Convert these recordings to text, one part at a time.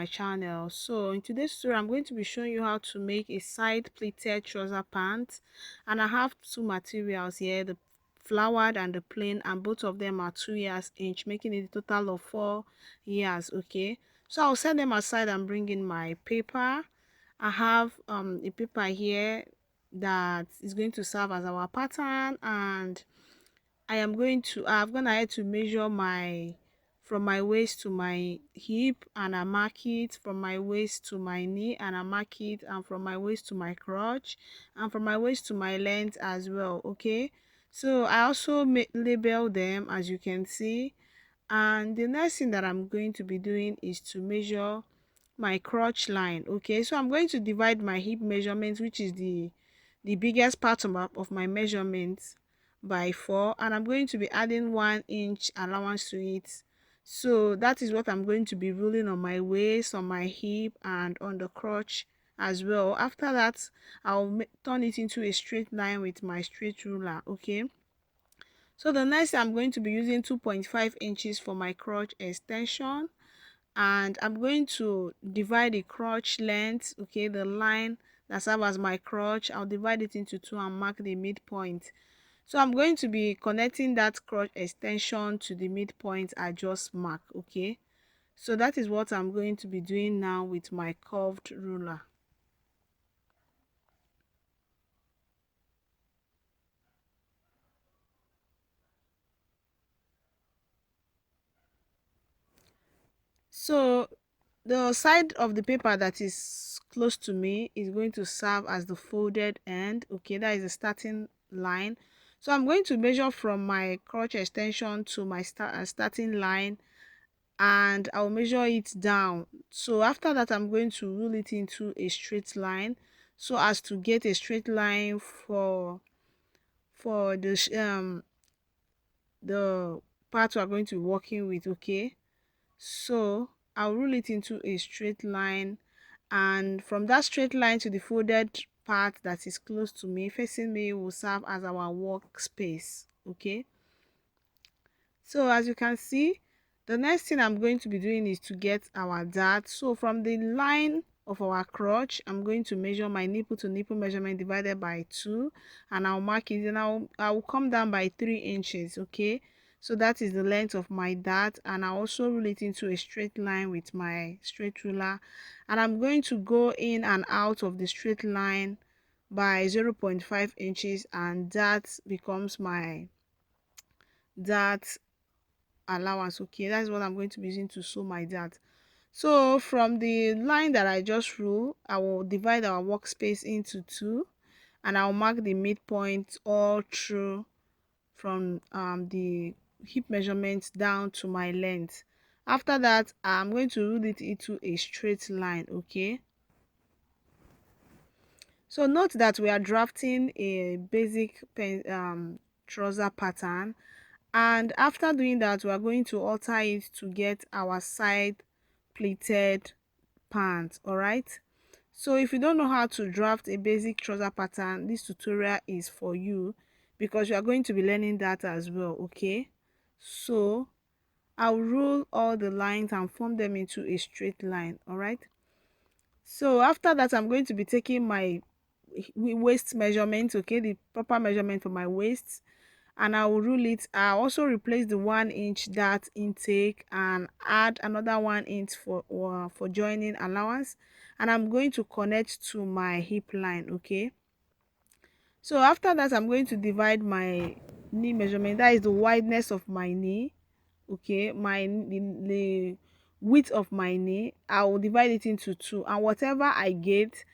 channel. So in today's tutorial, I'm going to be showing you how to make a side pleated trouser pant, and I have two materials here, the flowered and the plain, and both of them are 2 yards each, making it a total of 4 yards. Okay, so I'll set them aside and bring in my paper. I have a paper here that is going to serve as our pattern, and I've gone ahead to measure my from my waist to my hip, and I mark it from my waist to my knee, and I mark it, and from my waist to my crotch, and from my waist to my length as well. Okay, so I also label them, as you can see. And the next thing that I'm going to be doing is to measure my crotch line. Okay, so I'm going to divide my hip measurement, which is the biggest part of my measurements, by 4, and I'm going to be adding 1 inch allowance to it. So that is what I'm going to be ruling on my waist, on my hip, and on the crotch as well. After that, I'll turn it into a straight line with my straight ruler. Okay, so the next, I'm going to be using 2.5 inches for my crotch extension, and I'm going to divide the crotch length, okay, the line that serves as my crotch. I'll divide it into 2 and mark the midpoint. So I'm going to be connecting that crotch extension to the midpoint I just marked. Okay, so that is what I'm going to be doing now with my curved ruler. So the side of the paper that is close to me is going to serve as the folded end. Okay, that is the starting line. So I'm going to measure from my crotch extension to my starting line, and I'll measure it down. So after that, I'm going to rule it into a straight line, so as to get a straight line for the part we're going to be working with. Okay, so I'll rule it into a straight line, and from that straight line to the folded part that is close to me, facing me, will serve as our workspace. Okay, so as you can see, the next thing I'm going to be doing is to get our dart. So from the line of our crotch, I'm going to measure my nipple to nipple measurement divided by 2, and I'll mark it, and I'll come down by 3 inches. Okay, so that is the length of my dart, and I also rule it into a straight line with my straight ruler, and I'm going to go in and out of the straight line by 0.5 inches, and that becomes my dart allowance. Okay, that's what I'm going to be using to sew my dart. So from the line that I just drew, I will divide our workspace into 2, and I'll mark the midpoint all through from the hip measurement down to my length. After that, I'm going to rule it into a straight line. Okay, so note that we are drafting a basic trouser pattern, and after doing that, we are going to alter it to get our side pleated pants. All right, so if you don't know how to draft a basic trouser pattern, this tutorial is for you, because you are going to be learning that as well. Okay, so I'll rule all the lines and form them into a straight line. All right, so after that, I'm going to be taking my waist measurement, okay, the proper measurement for my waist, and I will rule it. I also replace the 1 inch dart intake and add another 1 inch for joining allowance, and I'm going to connect to my hip line. Okay, so after that, I'm going to divide my knee measurement, that is the wideness of my knee. Okay, the width of my knee, I will divide it into 2, and whatever I get,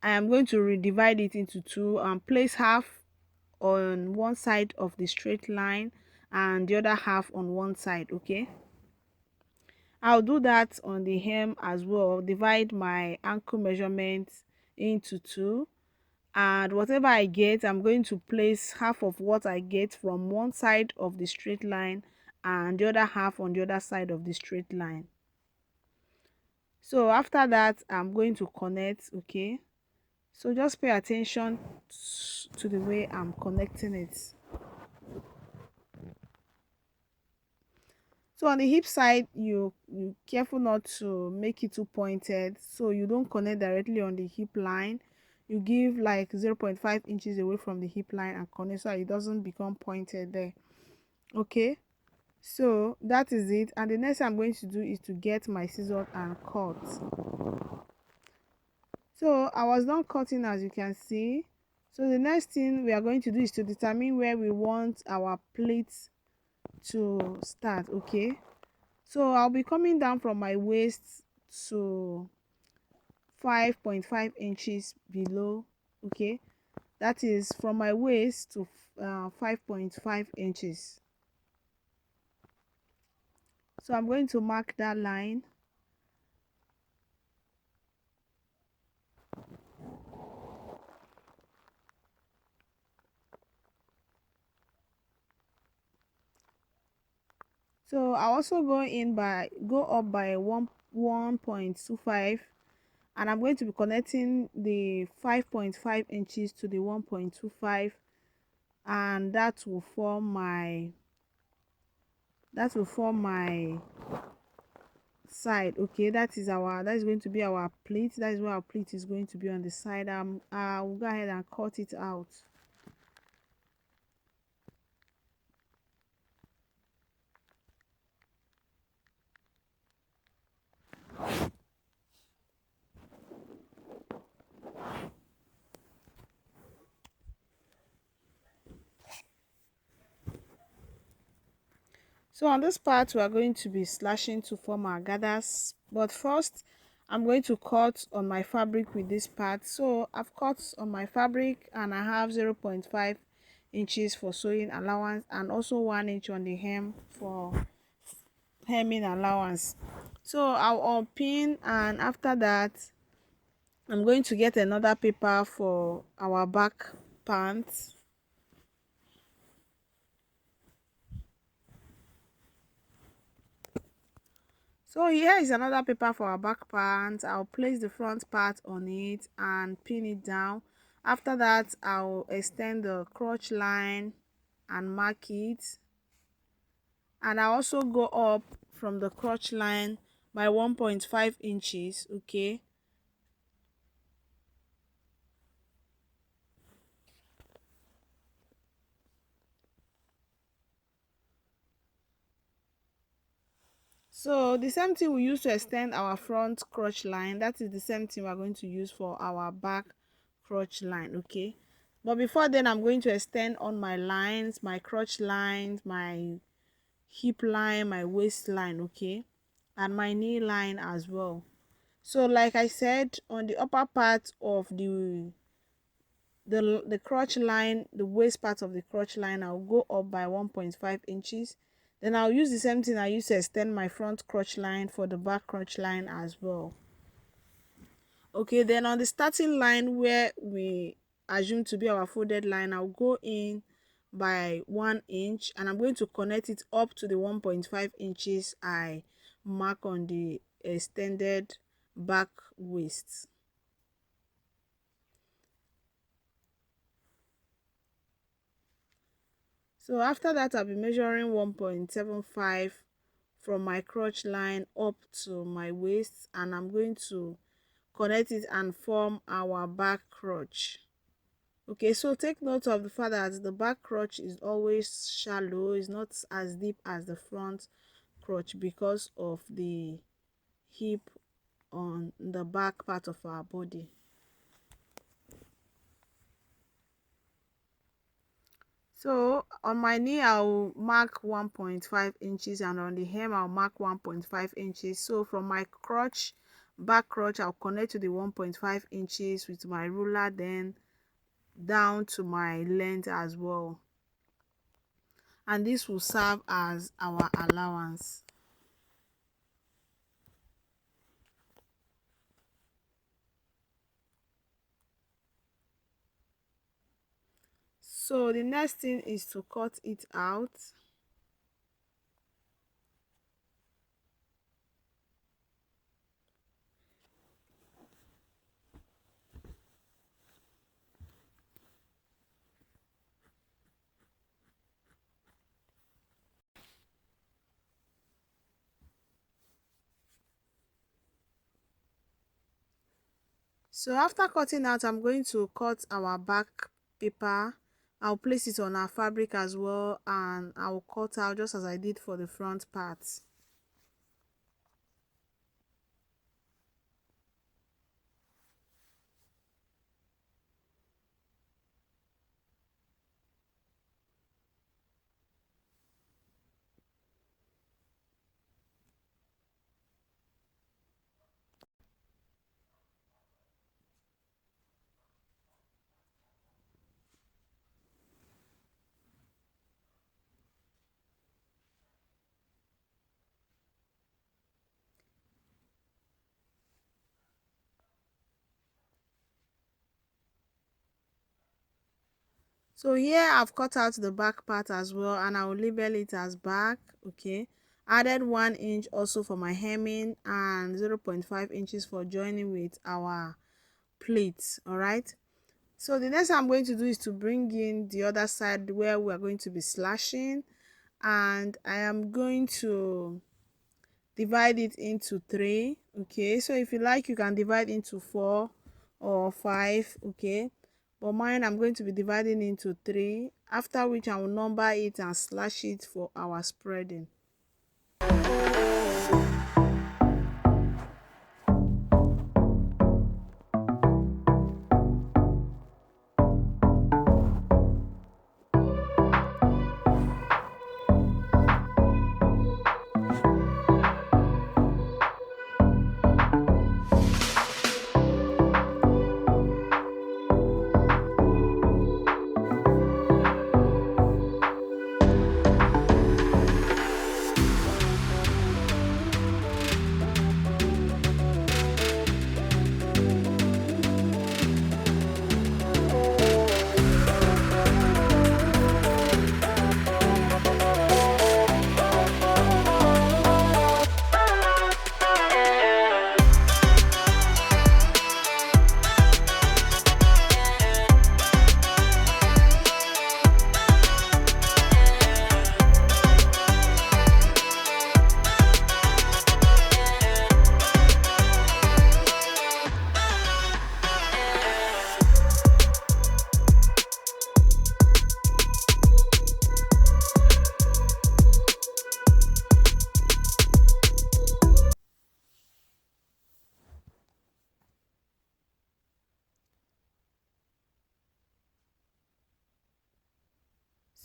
I am going to redivide it into 2 and place half on one side of the straight line and the other half on one side. Okay, I'll do that on the hem as well. Divide my ankle measurement into 2, and whatever I get, I'm going to place half of what I get from one side of the straight line and the other half on the other side of the straight line. So after that, I'm going to connect. Okay, so just pay attention to the way I'm connecting it. So on the hip side, you careful not to make it too pointed, so you don't connect directly on the hip line. You give like 0.5 inches away from the hip line and connect so it doesn't become pointed there. Okay, so that is it, and the next thing I'm going to do is to get my scissors and cut. So I was done cutting, as you can see. So the next thing we are going to do is to determine where we want our pleats to start. Okay, so I'll be coming down from my waist to 5.5 inches below. Okay, that is from my waist to 5.5 inches. So I'm going to mark that line. So I also go up by 1.25, and I'm going to be connecting the 5.5 inches to the 1.25, and that will form my side. Okay, that is going to be our pleat. That is where our pleat is going to be on the side. I'll go ahead and cut it out. So on this part, we are going to be slashing to form our gathers, but first I'm going to cut on my fabric with this part. So I've cut on my fabric and I have 0.5 inches for sewing allowance and also 1 inch on the hem for hemming allowance. So I'll unpin, and after that I'm going to get another paper for our back pants. So here is another paper for our back pants. I'll place the front part on it and pin it down. After that, I'll extend the crotch line and mark it, and I also go up from the crotch line by 1.5 inches. Okay, so the same thing we use to extend our front crotch line, that is the same thing we're going to use for our back crotch line. Okay, but before then I'm going to extend on my lines, my crotch lines, my hip line, my waistline. Okay, and my knee line as well. So like I said, on the upper part of the crotch line, the waist part of the crotch line, I'll go up by 1.5 inches. Then I'll use the same thing I used to extend my front crotch line for the back crotch line as well. Okay, then on the starting line where we assume to be our folded line, I'll go in by 1 inch and I'm going to connect it up to the 1.5 inches I mark on the extended back waist. So after that, I'll be measuring 1.75 from my crotch line up to my waist, and I'm going to connect it and form our back crotch. Okay, so take note of the fact that the back crotch is always shallow, it's not as deep as the front crotch because of the hip on the back part of our body. So on my knee I'll mark 1.5 inches, and on the hem I'll mark 1.5 inches. So from my crotch, back crotch, I'll connect to the 1.5 inches with my ruler, then down to my length as well, and this will serve as our allowance. So the next thing is to cut it out. So after cutting out, I'm going to cut our back paper. I'll place it on our fabric as well, and I'll cut out just as I did for the front part. So here I've cut out the back part as well, and I will label it as back. Okay, added 1 inch also for my hemming and 0.5 inches for joining with our plates. All right, so the next thing I'm going to do is to bring in the other side where we are going to be slashing, and I am going to divide it into 3. Okay, so if you like, you can divide into 4 or 5. Okay, but mine, I'm going to be dividing into 3, after which I will number it and slash it for our spreading.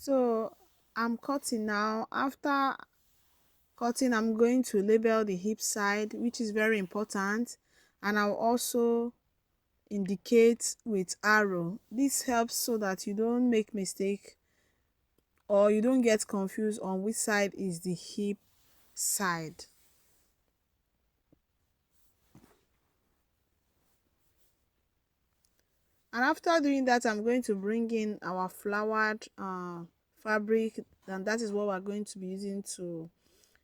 So I'm cutting now. After cutting, I'm going to label the hip side, which is very important, and I'll also indicate with arrow. This helps so that you don't make mistake or you don't get confused on which side is the hip side. And after doing that, I'm going to bring in our flowered fabric, and that is what we're going to be using to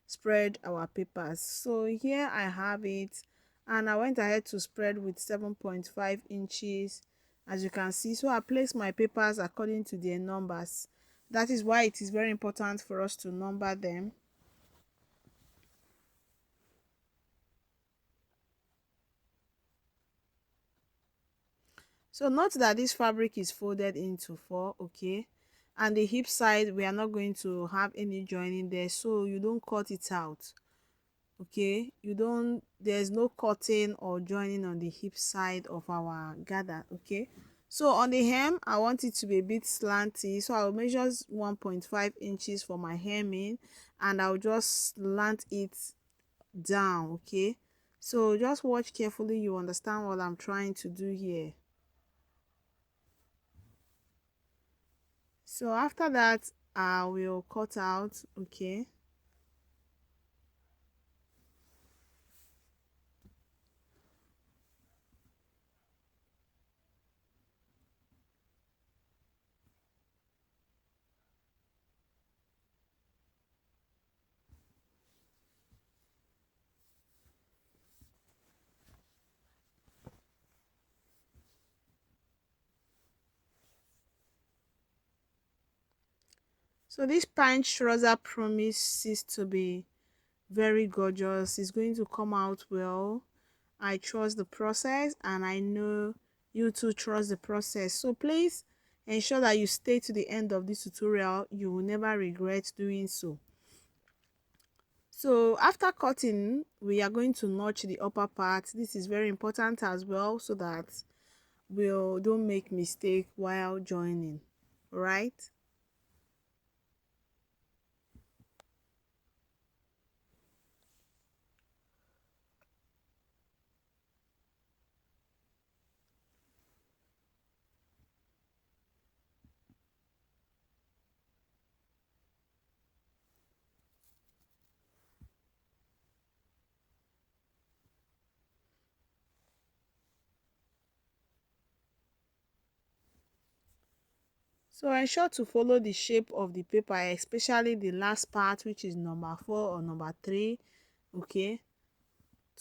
spread our papers. So here I have it, and I went ahead to spread with 7.5 inches, as you can see. So I place my papers according to their numbers. That is why it is very important for us to number them. So note that this fabric is folded into 4. Okay, and the hip side, we are not going to have any joining there, so you don't cut it out. Okay, you don't, there's no cutting or joining on the hip side of our gather. Okay, so on the hem, I want it to be a bit slanty, so I'll measure 1.5 inches for my hemming, and I'll just slant it down. Okay, so just watch carefully, you understand what I'm trying to do here. So after that, I will cut out. Okay, so this pant trouser promises to be very gorgeous. It's going to come out well, I trust the process, and I know you too trust the process. So please ensure that you stay to the end of this tutorial. You will never regret doing so. So after cutting, we are going to notch the upper part. This is very important as well, so that we don't make mistake while joining. Right? So ensure to follow the shape of the paper, especially the last part, which is number 4 or number 3, okay,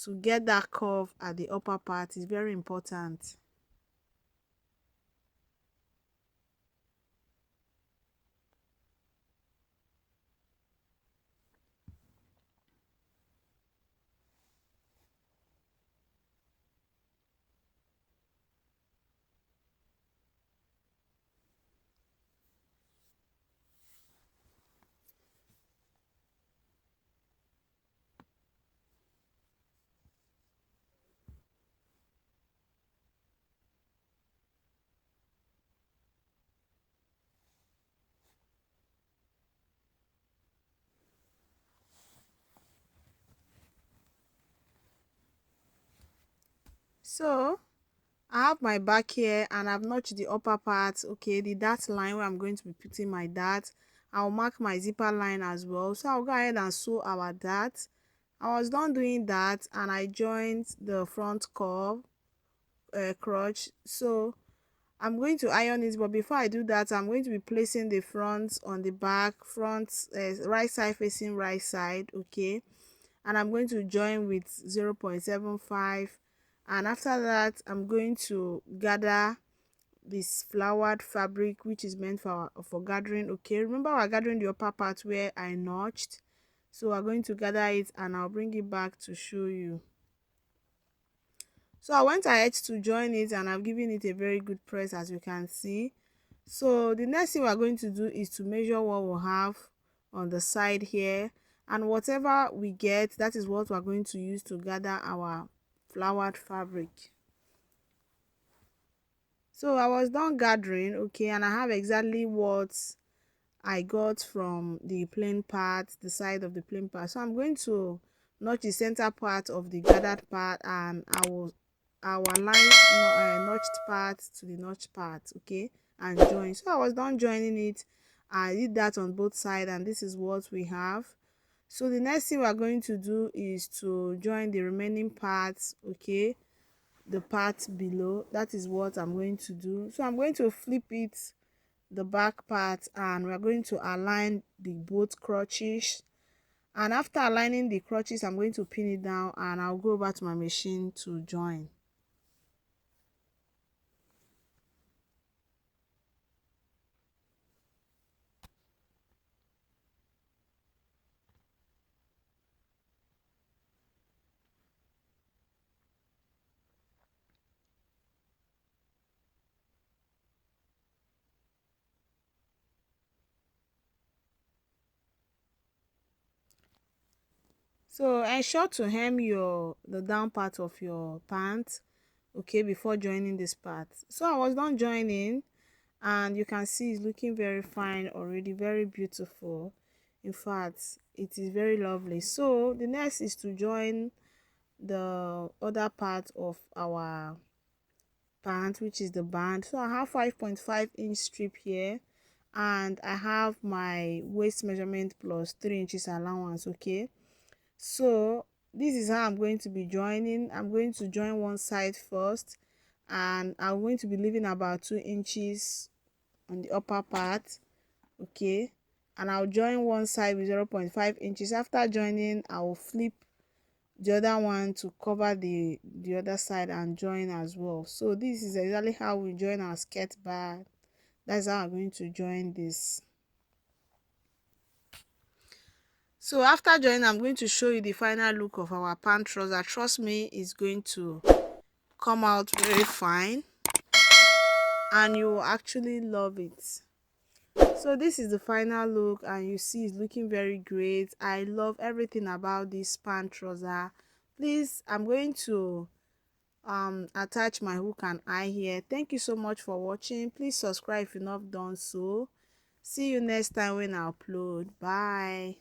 to get that curve at the upper part is very important. So I have my back here, and I've notched the upper part, okay, the dart line where I'm going to be putting my dart. I'll mark my zipper line as well. So I'll go ahead and sew our dart. I was done doing that, and I joined the front curve crotch. So I'm going to iron it, but before I do that, I'm going to be placing the front on the back, front right side facing right side, okay, and I'm going to join with 0.75, and after that I'm going to gather this flowered fabric, which is meant for gathering, okay. Remember, we're gathering the upper part where I notched, so we're going to gather it, and I'll bring it back to show you. So I went ahead to join it, and I've given it a very good press, as you can see. So the next thing we're going to do is to measure what we'll have on the side here, and whatever we get, that is what we're going to use to gather our flowered fabric. So I was done gathering, okay, and I have exactly what I got from the plain part, the side of the plain part. So I'm going to notch the center part of the gathered part, and I will align notched part to the notched part, okay, and join. So I was done joining it. I did that on both sides, and this is what we have. So the next thing we are going to do is to join the remaining parts, okay, the part below. That is what I'm going to do. So I'm going to flip it, the back part, and we're going to align the both crotches, and after aligning the crotches, I'm going to pin it down, and I'll go over to my machine to join. So ensure to hem the down part of your pants, okay, before joining this part. So I was done joining, and you can see it's looking very fine already, very beautiful. In fact, it is very lovely. So the next is to join the other part of our pant, which is the band. So I have 5.5-inch strip here, and I have my waist measurement plus 3 inches allowance, okay. So this is how I'm going to be joining. I'm going to join one side first, and I'm going to be leaving about 2 inches on the upper part, okay, and I'll join one side with 0.5 inches. After joining, I will flip the other one to cover the other side and join as well. So this is exactly how we join our skirt bag. That's how I'm going to join this. So after joining, I'm going to show you the final look of our pant trouser. Trust me, it's going to come out very fine and you will actually love it. So this is the final look and you see it's looking very great. I love everything about this pant trouser. Please, I'm going to attach my hook and eye here. Thank you so much for watching. Please subscribe if you've not done so. See you next time when I upload. Bye.